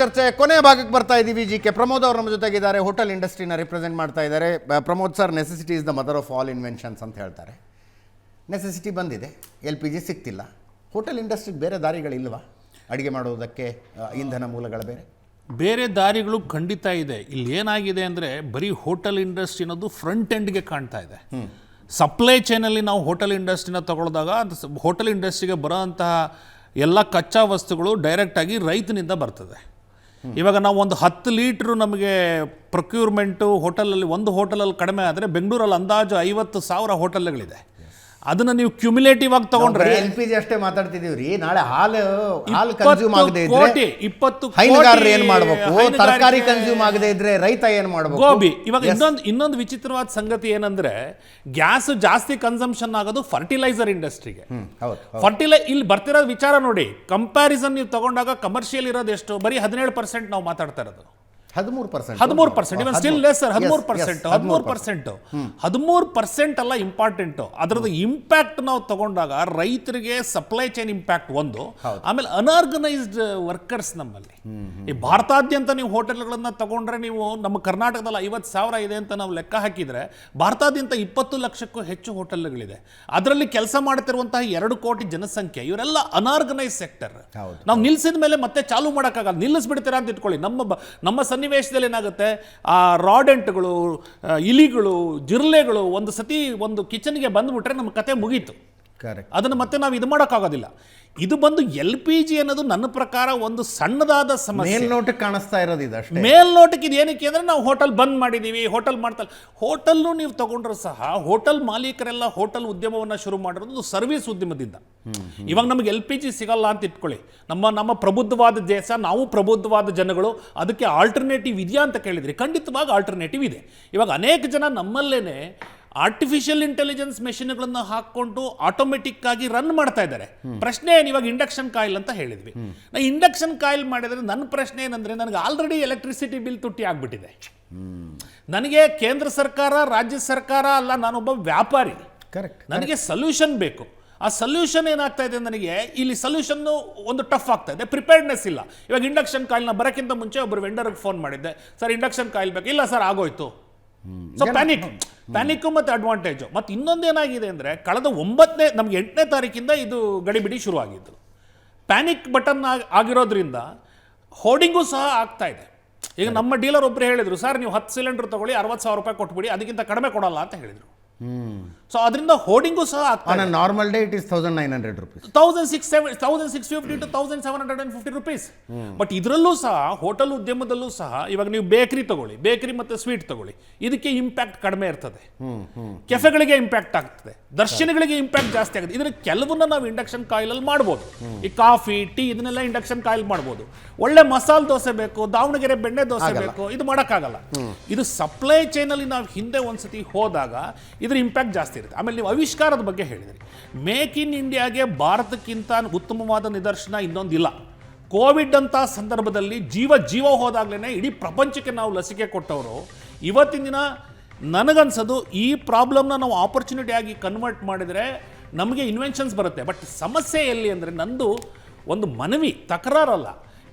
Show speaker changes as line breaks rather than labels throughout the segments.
ಚರ್ಚೆ ಕೊನೆಯ ಭಾಗಕ್ಕೆ ಬರ್ತಾ ಇದ್ದೀವಿ. ಜಿ.ಕೆ. ಪ್ರಮೋದ್ ಅವರು ನಮ್ಮ ಜೊತೆಗಿದ್ದಾರೆ. ಹೋಟೆಲ್ ಇಂಡಸ್ಟ್ರಿನ ರಿಪ್ರೆಸೆಂಟ್ ಮಾಡ್ತಾ ಇದ್ದಾರೆ. Pramod sir, necessity is the mother of all inventions ಅಂತ ಹೇಳ್ತಾರೆ. ನೆಸೆಸಿಟಿ ಬಂದಿದೆ, LPG ಸಿಗ್ತಿಲ್ಲ. ಹೋಟೆಲ್ ಇಂಡಸ್ಟ್ರಿಗೆ ಬೇರೆ ದಾರಿಗಳಿಲ್ವಾ ಅಡುಗೆ ಮಾಡೋದಕ್ಕೆ? ಇಂಧನ ಮೂಲಗಳ ಬೇರೆ
ದಾರಿಗಳು ಖಂಡಿತ ಇದೆ. ಇಲ್ಲಿ ಏನಾಗಿದೆ ಅಂದರೆ ಬರೀ ಹೋಟೆಲ್ ಇಂಡಸ್ಟ್ರಿ ಅನ್ನೋದು ಫ್ರಂಟ್ ಎಂಡ್ಗೆ ಕಾಣ್ತಾ ಇದೆ. ಸಪ್ಲೈ ಚೈನಲ್ಲಿ ನಾವು ಹೋಟೆಲ್ ಇಂಡಸ್ಟ್ರಿನ ತಗೊಳ್ದಾಗ ಹೋಟೆಲ್ ಇಂಡಸ್ಟ್ರಿಗೆ ಬರೋಂತಹ ಎಲ್ಲ ಕಚ್ಚಾ ವಸ್ತುಗಳು ಡೈರೆಕ್ಟಾಗಿ ರೈತನಿಂದ ಬರ್ತದೆ. ಇವಾಗ ನಾವು ಒಂದು 10 ಲೀಟ್ರು ನಮಗೆ ಪ್ರೊಕ್ಯೂರ್ಮೆಂಟು ಹೋಟೆಲಲ್ಲಿ, ಒಂದು ಹೋಟೆಲಲ್ಲಿ ಕಡಿಮೆ ಆದರೆ ಬೆಂಗಳೂರಲ್ಲಿ ಅಂದಾಜು 50,000 ಹೋಟೆಲ್ಗಳಿದೆ. ಅದನ್ನು ನೀವು ಕ್ಯುಮ್ಯುಲೇಟಿವ್ ಆಗಿ ತಗೊಂಡ್ರೆ
LPG ಅಷ್ಟೇ ಮಾತಾಡ್ತಿದೀವಿ ರೀ. ನಾಳೆ ಹಾಲು ಕನ್ಸ್ಯೂಮ್ ಆಗದೆ ಇದ್ರೆ
20
ಹೈನುಗಾರರು ಏನು ಮಾಡಬೇಕು? ತರಕಾರಿ ಕನ್ಸ್ಯೂಮ್ ಆಗದೆ ಇದ್ರೆ ರೈತ ಏನು ಮಾಡಬೇಕು?
ಗೋಬಿ. ಇವಾಗ ಇನ್ನೊಂದು ವಿಚಿತ್ರವಾದ ಸಂಗತಿ ಏನಂದ್ರೆ, ಗ್ಯಾಸ್ ಜಾಸ್ತಿ ಕನ್ಸಂಪ್ಷನ್ ಆಗೋದು ಫರ್ಟಿಲೈಸರ್ ಇಂಡಸ್ಟ್ರಿಗೆ. ಇಲ್ಲಿ ಬರ್ತಿರೋ ವಿಚಾರ ನೋಡಿ, ಕಂಪ್ಯಾರಿಸನ್ ನೀವು ತಗೊಂಡಾಗ ಕಮರ್ಷಿಯಲ್ ಇರೋದು ಎಷ್ಟು? ಬರೀ 17% ನಾವು ಮಾತಾಡ್ತಾ ಇರೋದು. 13%, ಇವನ್ ಸ್ಟಿಲ್ ಲೆಸ್ ಸರ್. 13% ಅಲ್ಲ ಇಂಪಾರ್ಟೆಂಟ್. ಅದರದ್ದು ಇಂಪ್ಯಾಕ್ಟ್ ನಾವು ತಗೊಂಡಾಗ ರೈತರಿಗೆ ಸಪ್ಲೈ ಚೈನ್ ಇಂಪ್ಯಾಕ್ಟ್ ಒಂದು, ಆಮೇಲೆ ಅನ್ಆರ್ಗನೈಸ್ಡ್ ವರ್ಕರ್ಸ್ ನಮ್ಮಲ್ಲಿ. ಈ ಭಾರತಾದ್ಯಂತ ನೀವು ಹೋಟೆಲ್ಗಳನ್ನ ತಗೊಂಡ್ರೆ, ನೀವು ನಮ್ಮ ಕರ್ನಾಟಕದಲ್ಲಿ 50,000 ಇದೆ ಅಂತ ನಾವು ಲೆಕ್ಕ ಹಾಕಿದ್ರೆ, ಭಾರತಾದ್ಯಂತ 20 ಲಕ್ಷಕ್ಕೂ ಹೆಚ್ಚು ಹೋಟೆಲ್ಗಳಿದೆ. ಅದರಲ್ಲಿ ಕೆಲಸ ಮಾಡ್ತಿರುವಂತಹ 2 ಕೋಟಿ ಜನಸಂಖ್ಯೆ, ಇವರೆಲ್ಲ ಅನ್ಆರ್ಗನೈಸ್ ಸೆಕ್ಟರ್. ನಾವು ನಿಲ್ಸಿದ ಮೇಲೆ ಮತ್ತೆ ಚಾಲೂ ಮಾಡೋಕ್ಕಾಗಲ್ಲ. ನಿಲ್ಲಿಸ್ಬಿಡ್ತೀರಾ ಅಂತ ಇಟ್ಕೊಳ್ಳಿ. ನಮ್ಮ ಸನ್ನಿವೇಶದಲ್ಲಿ ಏನಾಗುತ್ತೆ, ಆ ರಾಡೆಂಟ್ಗಳು, ಇಲಿಗಳು, ಜಿರ್ಲೆಗಳು ಒಂದು ಸತಿ ಒಂದು ಕಿಚನ್ಗೆ ಬಂದುಬಿಟ್ರೆ ನಮ್ಮ ಕತೆ ಮುಗೀತು. ಅದನ್ನು ಮತ್ತೆ ನಾವು ಇದು ಮಾಡೋಕ್ಕಾಗೋದಿಲ್ಲ. ಇದು ಬಂದು LPG ಅನ್ನೋದು ನನ್ನ ಪ್ರಕಾರ ಒಂದು ಸಣ್ಣದಾದ ಸಮಸ್ಯೆ.
ಮೇಲ್ನೋಟಕ್ಕೆ ಕಾಣಿಸ್ತಾ ಇರೋದು ಇದಷ್ಟೇ.
ಮೇಲ್ನೋಟಕ್ಕೆ ಇದು ಏನಕ್ಕೆ ಅಂದರೆ, ನಾವು ಹೋಟೆಲ್ ಬಂದ್ ಮಾಡಿದ್ದೀವಿ, ಹೋಟೆಲ್ ಮಾಡ್ತಾರೆ. ಹೋಟೆಲ್ನು ನೀವು ತಗೊಂಡ್ರು ಸಹ ಹೋಟೆಲ್ ಮಾಲೀಕರೆಲ್ಲ ಹೋಟೆಲ್ ಉದ್ಯಮವನ್ನು ಶುರು ಮಾಡಿರೋದು ಸರ್ವಿಸ್ ಉದ್ಯಮದಿಂದ. ಇವಾಗ ನಮಗೆ LPG ಸಿಗಲ್ಲ ಅಂತ ಇಟ್ಕೊಳ್ಳಿ. ನಮ್ಮ ಪ್ರಬುದ್ಧವಾದ ದೇಶ, ನಾವು ಪ್ರಬುದ್ಧವಾದ ಜನಗಳು, ಅದಕ್ಕೆ ಆಲ್ಟರ್ನೇಟಿವ್ ಇದೆಯಾ ಅಂತ ಕೇಳಿದ್ರಿ. ಖಂಡಿತವಾಗಿ ಆಲ್ಟರ್ನೇಟಿವ್ ಇದೆ. ಇವಾಗ ಅನೇಕ ಜನ ನಮ್ಮಲ್ಲೇನೆ ಆರ್ಟಿಫಿಷಿಯಲ್ ಇಂಟೆಲಿಜೆನ್ಸ್ ಮೆಷಿನ್ಗಳನ್ನು ಹಾಕ್ಕೊಂಡು ಆಟೋಮೆಟಿಕ್ ಆಗಿ ರನ್ ಮಾಡ್ತಾ ಇದ್ದಾರೆ. ಪ್ರಶ್ನೆ ಏನು, ಇವಾಗ ಇಂಡಕ್ಷನ್ ಕಾಯಿಲ್ ಅಂತ ಹೇಳಿದ್ವಿ. ನಾ ಇಂಡಕ್ಷನ್ ಕಾಯಿಲ್ ಮಾಡಿದ್ರೆ ನನ್ನ ಪ್ರಶ್ನೆ ಏನಂದ್ರೆ, ನನಗೆ ಆಲ್ರೆಡಿ ಎಲೆಕ್ಟ್ರಿಸಿಟಿ ಬಿಲ್ ತುಟ್ಟಿ ಆಗ್ಬಿಟ್ಟಿದೆ. ನನಗೆ ಕೇಂದ್ರ ಸರ್ಕಾರ, ರಾಜ್ಯ ಸರ್ಕಾರ ಅಲ್ಲ, ನಾನೊಬ್ಬ ವ್ಯಾಪಾರಿ. ನನಗೆ ಸೊಲ್ಯೂಷನ್ ಬೇಕು. ಆ ಸೊಲ್ಯೂಷನ್ ಏನಾಗ್ತಾ ಇದೆ ನನಗೆ, ಇಲ್ಲಿ ಸೊಲ್ಯೂಷನ್ ಒಂದು ಟಫ್ ಆಗ್ತಾ ಇದೆ. ಪ್ರಿಪೇರ್ಡ್ನೆಸ್ ಇಲ್ಲ. ಇವಾಗ ಇಂಡಕ್ಷನ್ ಕಾಯಿಲ್ನ ಬರೋಕ್ಕಿಂತ ಮುಂಚೆ ಒಬ್ಬರು ವೆಂಡರ್ಗೆ ಫೋನ್ ಮಾಡಿದ್ದೆ, ಸರ್ ಇಂಡಕ್ಷನ್ ಕಾಯಿಲ್ ಬೇಕು. ಇಲ್ಲ ಸರ್ ಆಗೋಯ್ತು. ಸೊ ಪ್ಯಾನಿಕ್ ಮತ್ತು ಅಡ್ವಾಂಟೇಜು. ಮತ್ತು ಇನ್ನೊಂದೇನಾಗಿದೆ ಅಂದರೆ, ಕಳೆದ 8ನೇ ತಾರೀಕಿಂದ ಇದು ಗಡಿಬಿಡಿ ಶುರುವಾಗಿದ್ದು. ಪ್ಯಾನಿಕ್ ಬಟನ್ ಆಗಿರೋದ್ರಿಂದ ಹೋರ್ಡಿಂಗು ಸಹ ಆಗ್ತಾ ಇದೆ. ಈಗ ನಮ್ಮ ಡೀಲರ್ ಒಬ್ಬರು ಹೇಳಿದರು, ಸರ್ ನೀವು 10 ಸಿಲಿಂಡರ್ ತಗೊಳ್ಳಿ, 60,000 ರೂಪಾಯಿ ಕೊಟ್ಬಿಡಿ, ಅದಕ್ಕಿಂತ ಕಡಿಮೆ ಕೊಡಲ್ಲ ಅಂತ ಹೇಳಿದರು. ಸೊ ಅದರಿಂದ ಹೋರ್ಡಿಂಗು ಸಹ ಆಗ್ತದೆ.
Normal day it is 1900 rupees,
1650 to 1750 rupees. But ಇದರಲ್ಲೂ ಸಹ, ಹೋಟೆಲ್ ಉದ್ಯಮದಲ್ಲೂ ಸಹ, ಇವಾಗ ನೀವು ಬೇಕರಿ ತಗೊಳ್ಳಿ, ಬೇಕರಿ ಮತ್ತು ಸ್ವೀಟ್ ತಗೊಳ್ಳಿ, ಇದಕ್ಕೆ ಇಂಪ್ಯಾಕ್ಟ್ ಕಡಿಮೆ ಇರ್ತದೆ. ಕೆಫೆಗಳಿಗೆ ಇಂಪ್ಯಾಕ್ಟ್ ಆಗ್ತದೆ, ದರ್ಶನಗಳಿಗೆ ಇಂಪ್ಯಾಕ್ಟ್ ಜಾಸ್ತಿ ಆಗುತ್ತೆ. ಇದನ್ನ ಕೆಲವನ್ನ ನಾವು ಇಂಡಕ್ಷನ್ ಕಾಯಿಲಲ್ಲಿ ಮಾಡ್ಬೋದು. ಈ ಕಾಫಿ, ಟೀ ಇದನ್ನೆಲ್ಲ ಇಂಡಕ್ಷನ್ ಕಾಯಿಲ್ ಮಾಡ್ಬೋದು. ಒಳ್ಳೆ ಮಸಾಲೆ ದೋಸೆ ಬೇಕು, ದಾವಣಗೆರೆ ಬೆಣ್ಣೆ ದೋಸೆ ಬೇಕು, ಇದು ಮಾಡೋಕ್ಕಾಗಲ್ಲ. ಇದು ಸಪ್ಲೈ ಚೈನಲ್ಲಿ ನಾವು ಹಿಂದೆ ಒಂದ್ಸತಿ ಹೋದಾಗ ಇದ್ರ ಇಂಪ್ಯಾಕ್ಟ್ ಜಾಸ್ತಿ ಇರುತ್ತೆ. ಆಮೇಲೆ ನೀವು ಆವಿಷ್ಕಾರದ ಬಗ್ಗೆ ಹೇಳಿದ್ರಿ. ಮೇಕ್ ಇನ್ ಇಂಡಿಯಾಗೆ ಭಾರತಕ್ಕಿಂತ ಉತ್ತಮವಾದ ನಿದರ್ಶನ ಇನ್ನೊಂದಿಲ್ಲ. ಕೋವಿಡ್ ಅಂತ ಸಂದರ್ಭದಲ್ಲಿ ಜೀವ ಹೋದಾಗ್ಲೇ ಇಡೀ ಪ್ರಪಂಚಕ್ಕೆ ನಾವು ಲಸಿಕೆ ಕೊಟ್ಟವರು. ಇವತ್ತಿನ ದಿನ ನನಗನ್ಸೋದು, ಈ ಪ್ರಾಬ್ಲಮ್ನ ನಾವು ಆಪರ್ಚುನಿಟಿ ಆಗಿ ಕನ್ವರ್ಟ್ ಮಾಡಿದರೆ ನಮಗೆ ಇನ್ವೆನ್ಷನ್ಸ್ ಬರುತ್ತೆ. ಬಟ್ ಸಮಸ್ಯೆ ಎಲ್ಲಿ ಅಂದರೆ, ನಂದು ಒಂದು ಮನವಿ, ತಕರಾರಲ್ಲ.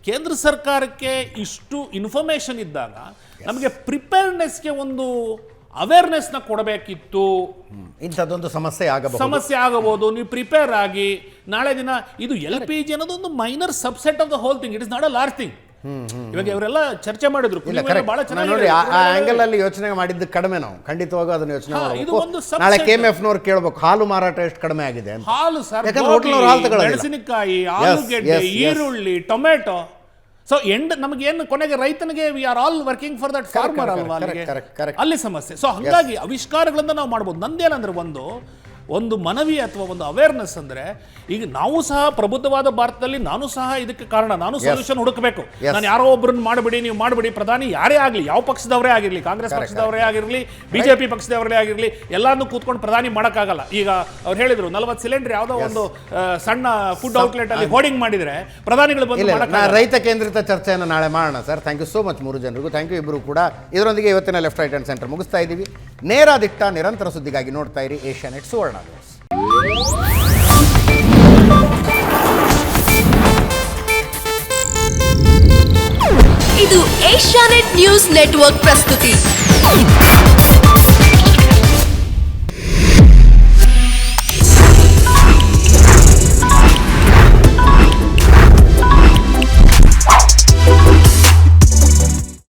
ಕೇಂದ್ರ ಸರ್ಕಾರಕ್ಕೆ ಇಷ್ಟು ಇನ್ಫಾರ್ಮೇಷನ್ ಇದ್ದಾಗ ನಮಗೆ ಪ್ರಿಪೇರ್ನೆಸ್ಗೆ ಒಂದು ಅವೇರ್ನೆಸ್ನ ಕೊಡಬೇಕಿತ್ತು.
ಇಂಥದ್ದೊಂದು ಸಮಸ್ಯೆ
ಆಗಬಹುದು. ನೀವು ಪ್ರಿಪೇರ್ ಆಗಿ, ನಾಳೆ ದಿನ ಇದು LPG ಅನ್ನೋದು ಒಂದು minor subset of the whole thing. It is not a large thing. ಇವಾಗ ಇವರೆಲ್ಲ ಚರ್ಚೆ ಮಾಡಿದ್ರು, ಬಹಳ ಚೆನ್ನಾಗಿ
ಆ ಆಂಗಲ್ ಅಲ್ಲಿ ಯೋಚನೆ ಮಾಡಿದ್ದು ಕಡಿಮೆ. ನಾವು ಖಂಡಿತವಾಗೂ ಅದನ್ನ ಯೋಚನೆ ಮಾಡಬೇಕು. ನಾಳೆ KMF ನವರು ಕೇಳಬೇಕು, ಹಾಲು ಮಾರಾಟ ಎಷ್ಟು ಕಡಿಮೆ ಆಗಿದೆ ಅಂತ.
ಹಾಲು ಸರ್, ಮೆಣಸಿನಕಾಯಿ, ಆಲೂಗೆಡ್ಡೆ, ಈರುಳ್ಳಿ, ಟೊಮೆಟೊ. ಸೊ ನಮಗೇನು ಕೊನೆಗೆ ರೈತನಿಗೆ we are all working for that farmer ಅಲ್ವಾ, ಅಲ್ಲಿ ಸಮಸ್ಯೆ. ಸೊ ಹಾಗಾಗಿ ಆವಿಷ್ಕಾರಗಳಿಂದ ನಾವು ಮಾಡ್ಬೋದು. ನಂದೇನಂದ್ರೆ, ಒಂದು ಮನವಿ ಅಥವಾ ಒಂದು ಅವೇರ್ನೆಸ್ ಅಂದರೆ, ಈಗ ನಾವು ಸಹ ಪ್ರಬುದ್ಧವಾದ ಭಾರತದಲ್ಲಿ, ನಾನು ಸಹ ಇದಕ್ಕೆ ಕಾರಣ, ನಾನು ಸೊಲ್ಯೂಷನ್ ಹುಡುಕಬೇಕು. ನಾನು ಯಾರೋ ಒಬ್ಬರನ್ನ ಮಾಡಬೇಡಿ, ನೀವು ಮಾಡಬೇಡಿ, ಪ್ರಧಾನಿ ಯಾರೇ ಆಗಲಿ, ಯಾವ ಪಕ್ಷದವರೇ ಆಗಿರಲಿ, ಕಾಂಗ್ರೆಸ್ ಪಕ್ಷದವರೇ ಆಗಿರಲಿ, BJP ಪಕ್ಷದವರೇ ಆಗಿರಲಿ, ಎಲ್ಲಾನು ಕೂತ್ಕೊಂಡು ಪ್ರಧಾನಿ ಮಾಡೋಕ್ಕಾಗಲ್ಲ. ಈಗ ಅವ್ರು ಹೇಳಿದ್ರು 40 ಸಿಲಿಂಡರ್ ಯಾವುದೋ ಒಂದು ಸಣ್ಣ ಫುಡ್ ಔಟ್ಲೆಟ್ ಅಲ್ಲಿ ಹೋರ್ಡಿಂಗ್ ಮಾಡಿದರೆ ಪ್ರಧಾನಿಗಳು ಬಂದು
ರೈತ ಕೇಂದ್ರಿತ ಚರ್ಚೆಯನ್ನು ನಾಳೆ ಮಾಡೋಣ sir. Thank you so much 3 ಜನರಿಗೂ. ಥ್ಯಾಂಕ್ ಯು ಇಬ್ಬರು ಕೂಡ. ಇದರೊಂದಿಗೆ ಇವತ್ತಿನ ಲೆಫ್ಟ್ ರೈಟ್ ಆ್ಯಂಡ್ ಸೆಂಟರ್ ಮುಗಿಸ್ತಾ ಇದ್ದೀವಿ. ನೇರ ದಿಟ್ಟ ನಿರಂತರ ಸುದ್ದಿಗಾಗಿ ನೋಡ್ತಾ ಇರಿ ಏಷ್ಯಾನೆಟ್ ಸುವರ್ಣ ನ್ಯೂಸ್.
ಏಷ್ಯಾನೆಟ್ ನ್ಯೂಸ್ ನೆಟ್ವರ್ಕ್ ಪ್ರಸ್ತುತಿ.